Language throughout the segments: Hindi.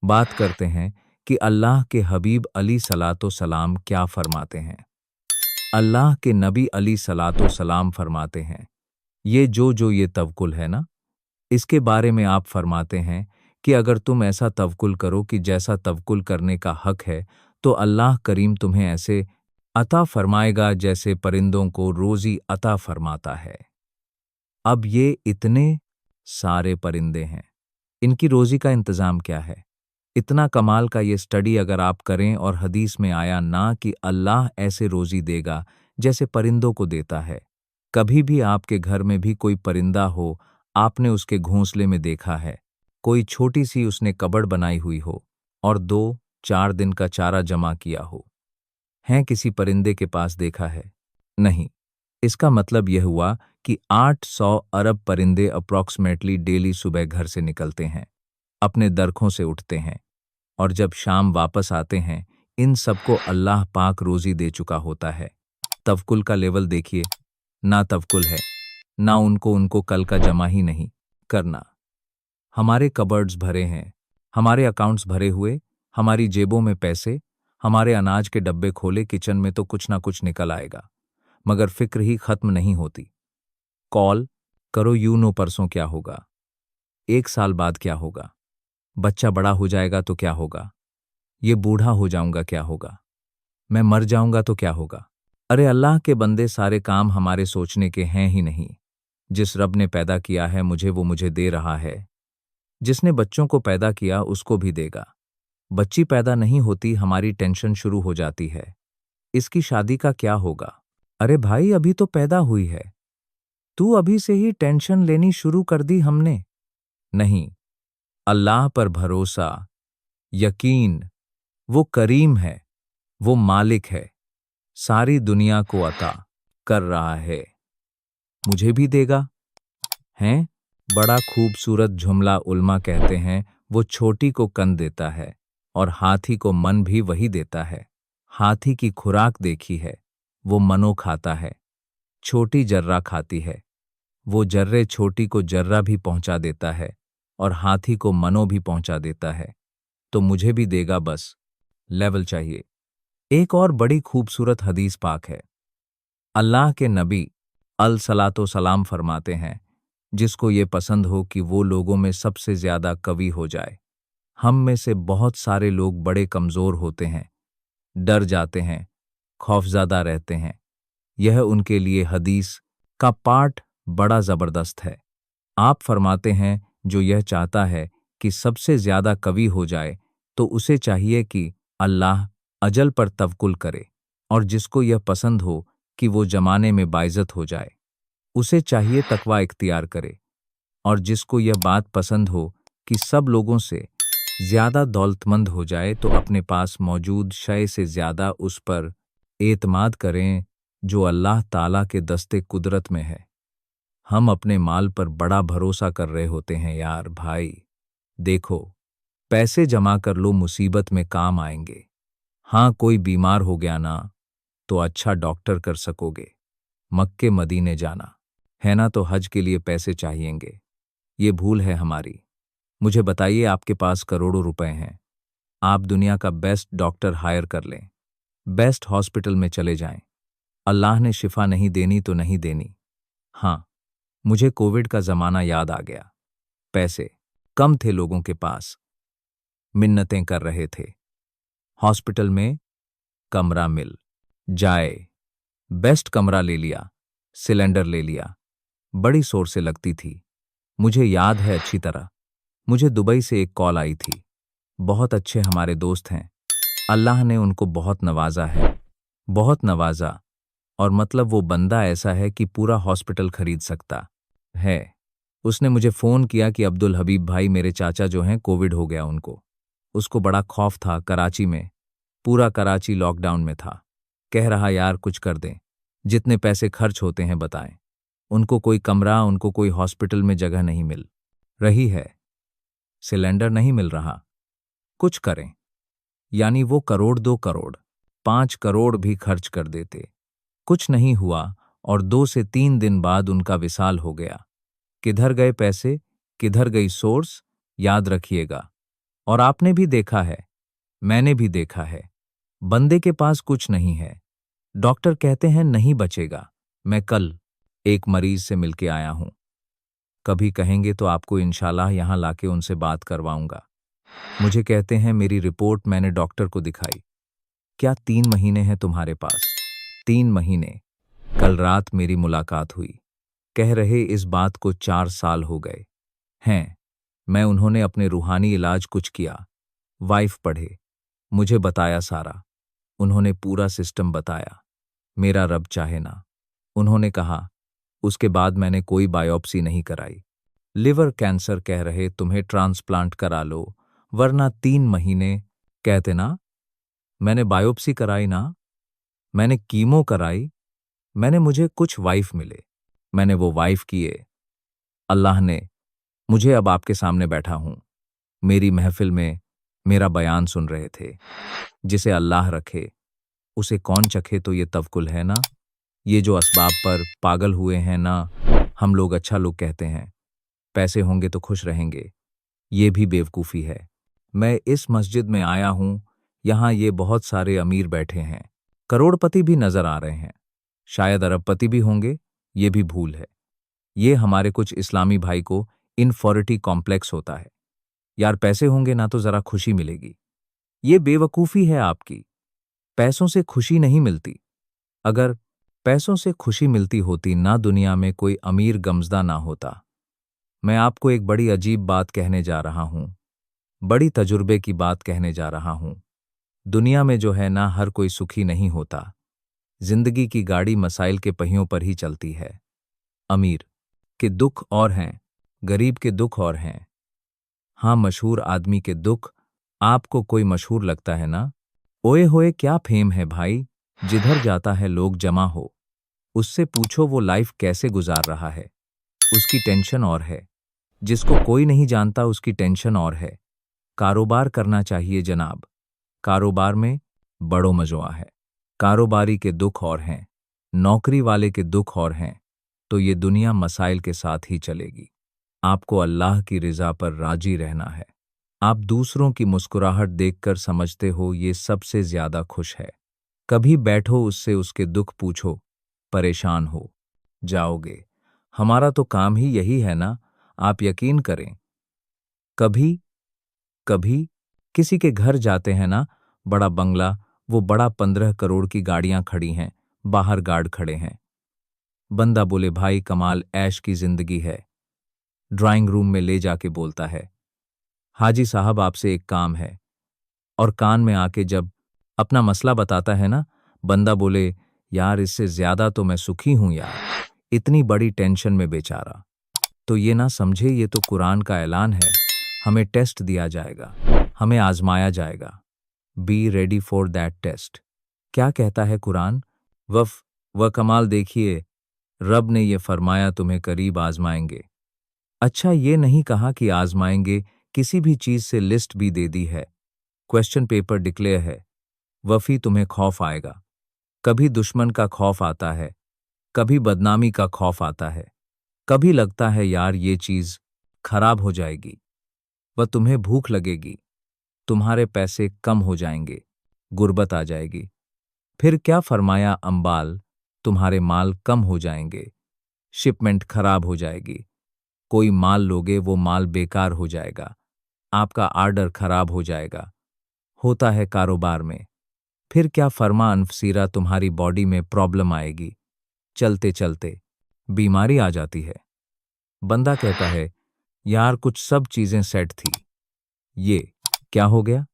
बात करते हैं कि अल्लाह के हबीब अली सलातो सलाम क्या फरमाते हैं। अल्लाह के नबी अली सलातो सलाम फरमाते हैं, ये तवक्कुल है ना, इसके बारे में आप फरमाते हैं कि अगर तुम ऐसा तवक्कुल करो कि जैसा तवक्कुल करने का हक है, तो अल्लाह करीम तुम्हें ऐसे अता फरमाएगा जैसे परिंदों को रोज़ी अता फरमाता है। अब ये इतने सारे परिंदे हैं, इनकी रोज़ी का इंतज़ाम क्या है? इतना कमाल का ये स्टडी अगर आप करें और हदीस में आया ना कि अल्लाह ऐसे रोज़ी देगा जैसे परिंदों को देता है। कभी भी आपके घर में भी कोई परिंदा हो, आपने उसके घोंसले में देखा है, कोई छोटी सी उसने कबड़ बनाई हुई हो और 2-4 दिन का चारा जमा किया हो। हैं किसी परिंदे के पास देखा है? नहीं। इसका मतलब यह हुआ कि 800 अरब परिंदे अप्रॉक्सिमेटली डेली सुबह घर से निकलते हैं, अपने दरखों से उठते हैं और जब शाम वापस आते हैं, इन सबको अल्लाह पाक रोज़ी दे चुका होता है। तवक्कुल का लेवल देखिए, ना तवक्कुल है, ना उनको कल का जमा ही नहीं करना। हमारे कबर्ड्स भरे हैं, हमारे अकाउंट्स भरे हुए, हमारी जेबों में पैसे, हमारे अनाज के डब्बे खोले किचन में तो कुछ ना कुछ निकल आएगा, मगर फिक्र ही खत्म नहीं होती। कॉल करो यूं नो परसों क्या होगा, 1 साल बाद क्या होगा, बच्चा बड़ा हो जाएगा तो क्या होगा, ये बूढ़ा हो जाऊंगा क्या होगा, मैं मर जाऊंगा तो क्या होगा। अरे अल्लाह के बंदे, सारे काम हमारे सोचने के हैं ही नहीं। जिस रब ने पैदा किया है मुझे, वो मुझे दे रहा है। जिसने बच्चों को पैदा किया उसको भी देगा। बच्ची पैदा नहीं होती, हमारी टेंशन शुरू हो जाती है, इसकी शादी का क्या होगा। अरे भाई, अभी तो पैदा हुई है, तू अभी से ही टेंशन लेनी शुरू कर दी हमने। नहीं, अल्लाह पर भरोसा, यकीन, वो करीम है, वो मालिक है, सारी दुनिया को अता कर रहा है, मुझे भी देगा। हैं? बड़ा खूबसूरत जुमला उल्मा कहते हैं, वो छोटी को कन देता है और हाथी को मन भी वही देता है। हाथी की खुराक देखी है, वो मनो खाता है, छोटी जर्रा खाती है, वो जर्रे छोटी को जर्रा भी पहुंचा देता है और हाथी को मनो भी पहुंचा देता है, तो मुझे भी देगा, बस लेवल चाहिए। एक और बड़ी खूबसूरत हदीस पाक है। अल्लाह के नबी अल सलातो सलाम फरमाते हैं, जिसको ये पसंद हो कि वो लोगों में सबसे ज्यादा कवि हो जाए। हम में से बहुत सारे लोग बड़े कमजोर होते हैं, डर जाते हैं, खौफज़दा रहते हैं। यह उनके लिए हदीस का पाठ बड़ा जबरदस्त है। आप फरमाते हैं, जो यह चाहता है कि सबसे ज्यादा कवि हो जाए, तो उसे चाहिए कि अल्लाह अजल पर तवक्कुल करे, और जिसको यह पसंद हो कि वो जमाने में बाइज़्ज़त हो जाए, उसे चाहिए तकवा इख्तियार करे, और जिसको यह बात पसंद हो कि सब लोगों से ज्यादा दौलतमंद हो जाए, तो अपने पास मौजूद शय से ज्यादा उस पर एतमाद करें जो अल्लाह ताला के दस्ते कुदरत में है। हम अपने माल पर बड़ा भरोसा कर रहे होते हैं यार भाई। देखो, पैसे जमा कर लो, मुसीबत में काम आएंगे। हाँ, कोई बीमार हो गया ना, तो अच्छा डॉक्टर कर सकोगे। मक्के मदीने जाना है ना, तो हज के लिए पैसे चाहिएंगे। ये भूल है हमारी। मुझे बताइए, आपके पास करोड़ों रुपए हैं, आप दुनिया का बेस्ट डॉक्टर हायर कर लें, बेस्ट हॉस्पिटल में चले जाएं, अल्लाह ने शिफा नहीं देनी तो नहीं देनी। हाँ, मुझे कोविड का जमाना याद आ गया। पैसे कम थे लोगों के पास, मिन्नतें कर रहे थे। हॉस्पिटल में कमरा मिल जाए, बेस्ट कमरा ले लिया, सिलेंडर ले लिया, बड़ी शोर से लगती थी। मुझे याद है अच्छी तरह। मुझे दुबई से एक कॉल आई थी। बहुत अच्छे हमारे दोस्त हैं, अल्लाह ने उनको बहुत नवाजा है, बहुत नवाजा। और मतलब वो बंदा ऐसा है कि पूरा हॉस्पिटल खरीद सकता है। उसने मुझे फ़ोन किया कि अब्दुल हबीब भाई, मेरे चाचा जो हैं, कोविड हो गया उनको। उसको बड़ा खौफ था कराची में, पूरा कराची लॉकडाउन में था। कह रहा यार कुछ कर दें, जितने पैसे खर्च होते हैं बताएं। उनको कोई कमरा, उनको कोई हॉस्पिटल में जगह नहीं मिल रही है, सिलेंडर नहीं मिल रहा, कुछ करें। यानी वो करोड़, 2 करोड़, 5 करोड़ भी खर्च कर देते, कुछ नहीं हुआ, और 2 से 3 दिन बाद उनका विसाल हो गया। किधर गए पैसे, किधर गई सोर्स? याद रखिएगा, और आपने भी देखा है, मैंने भी देखा है, बंदे के पास कुछ नहीं है। डॉक्टर कहते हैं नहीं बचेगा। मैं कल एक मरीज से मिलके आया हूं। कभी कहेंगे तो आपको इंशाल्लाह यहां लाके उनसे बात करवाऊंगा। मुझे कहते हैं मेरी रिपोर्ट मैंने डॉक्टर को दिखाई। क्या 3 महीने हैं तुम्हारे पास? 3 महीने। कल रात मेरी मुलाकात हुई। कह रहे इस बात को 4 साल हो गए हैं। मैं उन्होंने अपने रूहानी इलाज कुछ किया, वाइफ पढ़े, मुझे बताया सारा। उन्होंने पूरा सिस्टम बताया। मेरा रब चाहे ना, उन्होंने कहा। उसके बाद मैंने कोई बायोप्सी नहीं कराई। लिवर कैंसर कह रहे तुम्हें ट्रांसप्लांट करा लो, वरना 3 महीने। कहते ना, मैंने बायोप्सी कराई ना, मैंने कीमो कराई, मैंने मुझे कुछ वाइफ मिले, मैंने वो वाइफ किए। अल्लाह ने मुझे अब आपके सामने बैठा हूं, मेरी महफिल में मेरा बयान सुन रहे थे। जिसे अल्लाह रखे उसे कौन चखे, तो ये तवक्कुल है ना। ये जो असबाब पर पागल हुए हैं ना, हम लोग अच्छा लोग कहते हैं पैसे होंगे तो खुश रहेंगे, ये भी बेवकूफ़ी है। मैं इस मस्जिद में आया हूं, यहां ये बहुत सारे अमीर बैठे हैं, करोड़पति भी नजर आ रहे हैं, शायद अरबपति भी होंगे, ये भी भूल है। ये हमारे कुछ इस्लामी भाई को इनफॉरिटी कॉम्प्लेक्स होता है। यार पैसे होंगे ना तो जरा खुशी मिलेगी। ये बेवकूफ़ी है आपकी। पैसों से खुशी नहीं मिलती। अगर पैसों से खुशी मिलती होती ना, दुनिया में कोई अमीर गमज़दा ना होता। मैं आपको एक बड़ी अजीब बात कहने जा रहा हूं, बड़ी तजुर्बे की बात कहने जा रहा हूं। दुनिया में जो है ना, हर कोई सुखी नहीं होता। जिंदगी की गाड़ी मसाइल के पहियों पर ही चलती है। अमीर के दुख और हैं, गरीब के दुख और हैं। हाँ, मशहूर आदमी के दुख आपको कोई मशहूर लगता है ना। ओए होए क्या फेम है भाई, जिधर जाता है लोग जमा हो। उससे पूछो वो लाइफ कैसे गुजार रहा है, उसकी टेंशन और है। जिसको कोई नहीं जानता उसकी टेंशन और है। कारोबार करना चाहिए जनाब, कारोबार में बड़ो मजोआ है। कारोबारी के दुख और हैं, नौकरी वाले के दुख और हैं। तो ये दुनिया मसाइल के साथ ही चलेगी। आपको अल्लाह की रिजा पर राजी रहना है। आप दूसरों की मुस्कुराहट देखकर समझते हो ये सबसे ज्यादा खुश है। कभी बैठो उससे उसके दुख पूछो, परेशान हो जाओगे। हमारा तो काम ही यही है ना, आप यकीन करें। कभी कभी किसी के घर जाते हैं ना, बड़ा बंगला, वो बड़ा 15 करोड़ की गाड़ियां खड़ी हैं, बाहर गार्ड खड़े हैं। बंदा बोले भाई कमाल ऐश की जिंदगी है। ड्राइंग रूम में ले जाके बोलता है हाजी साहब आपसे एक काम है। और कान में आके जब अपना मसला बताता है ना, बंदा बोले यार इससे ज्यादा तो मैं सुखी हूं यार, इतनी बड़ी टेंशन में बेचारा। तो ये ना समझे, ये तो कुरान का ऐलान है। हमें टेस्ट दिया जाएगा, हमें आजमाया जाएगा। Be ready for that test. क्या कहता है कुरान? वह कमाल देखिए, रब ने ये फरमाया तुम्हें करीब आजमाएंगे। अच्छा, ये नहीं कहा कि आजमाएंगे, किसी भी चीज से लिस्ट भी दे दी है। क्वेश्चन पेपर डिक्लेयर है। वफी तुम्हें खौफ आएगा, कभी दुश्मन का खौफ आता है, कभी बदनामी का खौफ आता है, कभी लगता है यार ये चीज खराब हो जाएगी। वह तुम्हें भूख लगेगी, तुम्हारे पैसे कम हो जाएंगे, गुर्बत आ जाएगी। फिर क्या फरमाया अंबाल, तुम्हारे माल कम हो जाएंगे, शिपमेंट खराब हो जाएगी। कोई माल लोगे वो माल बेकार हो जाएगा, आपका आर्डर खराब हो जाएगा। होता है कारोबार में। फिर क्या फरमा अनफसीरा, तुम्हारी बॉडी में प्रॉब्लम आएगी, चलते चलते बीमारी आ जाती है। बंदा कहता है यार कुछ सब चीजें सेट थी, ये क्या हो गया,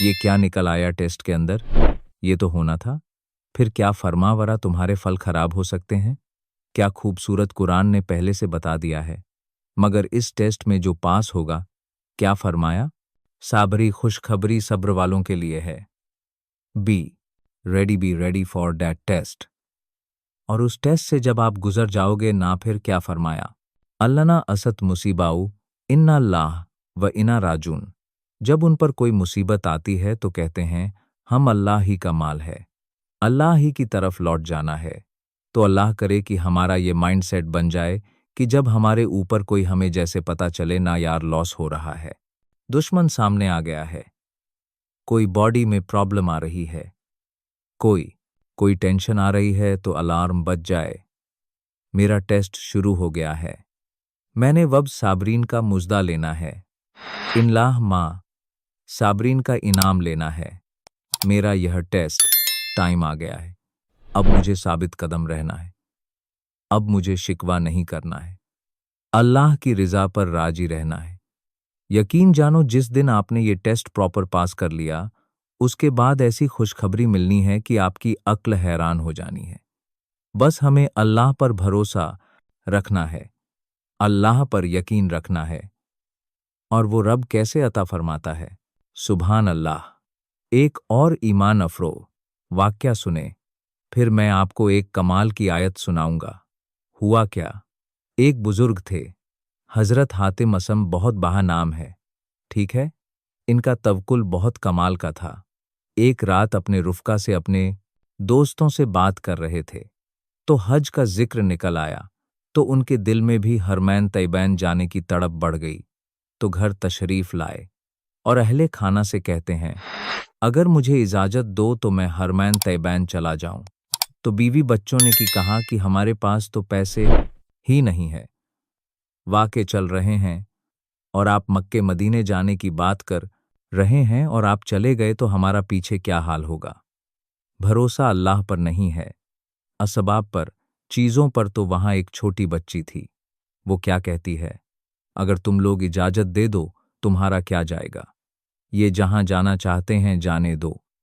ये क्या निकल आया टेस्ट के अंदर, ये तो होना था। फिर क्या फरमावरा, तुम्हारे फल खराब हो सकते हैं। क्या खूबसूरत कुरान ने पहले से बता दिया है। मगर इस टेस्ट में जो पास होगा, क्या फरमाया, साबरी खुशखबरी सब्र वालों के लिए है। Be ready for that test. और उस टेस्ट से जब आप गुजर जाओगे ना, फिर क्या फरमाया, अल्लाना असत मुसीबाऊ इन्ना अल्लाह व इना राजून। जब उन पर कोई मुसीबत आती है तो कहते हैं हम अल्लाह ही का माल है, अल्लाह ही की तरफ लौट जाना है। तो अल्लाह करे कि हमारा ये माइंड सेट बन जाए कि जब हमारे ऊपर कोई हमें जैसे पता चले ना यार लॉस हो रहा है, दुश्मन सामने आ गया है, कोई बॉडी में प्रॉब्लम आ रही है, कोई कोई टेंशन आ रही है तो अलार्म बज जाए। मेरा टेस्ट शुरू हो गया है। मैंने वब साबरीन का मुज्दा लेना है। इनलाह माँ, साबरीन का इनाम लेना है। मेरा यह टेस्ट टाइम आ गया है। अब मुझे साबित कदम रहना है। अब मुझे शिकवा नहीं करना है। अल्लाह की रिजा पर राजी रहना है। यकीन जानो, जिस दिन आपने ये टेस्ट प्रॉपर पास कर लिया, उसके बाद ऐसी खुशखबरी मिलनी है कि आपकी अक्ल हैरान हो जानी है। बस हमें अल्लाह पर भरोसा रखना है, अल्लाह पर यकीन रखना है। और वो रब कैसे अता फरमाता है, सुभान अल्लाह। एक और ईमान अफरो वाक्या सुने, फिर मैं आपको एक कमाल की आयत सुनाऊंगा। हुआ क्या, एक बुजुर्ग थे, हजरत हातिम असम, बहुत बहा नाम है, ठीक है। इनका तवक्कुल बहुत कमाल का था। एक रात अपने रुफ़का से अपने दोस्तों से बात कर रहे थे, तो हज का जिक्र निकल आया, तो उनके दिल में भी हरमैन तैबैन जाने की तड़प बढ़ गई। तो घर तशरीफ लाए और अहले खाना से कहते हैं, अगर मुझे इजाज़त दो तो मैं हरमैन तैबैन चला जाऊं। तो बीवी बच्चों ने की कहा कि हमारे पास तो पैसे ही नहीं है, वाक़े चल रहे हैं, और आप मक्के मदीने जाने की बात कर रहे हैं, और आप चले गए तो हमारा पीछे क्या हाल होगा। भरोसा अल्लाह पर नहीं है, असबाब पर, चीज़ों पर। तो वहाँ एक छोटी बच्ची थी, वो क्या कहती है, अगर तुम लोग इजाज़त दे दो, तुम्हारा क्या जाएगा, ये जहाँ जाना चाहते हैं जाने दो।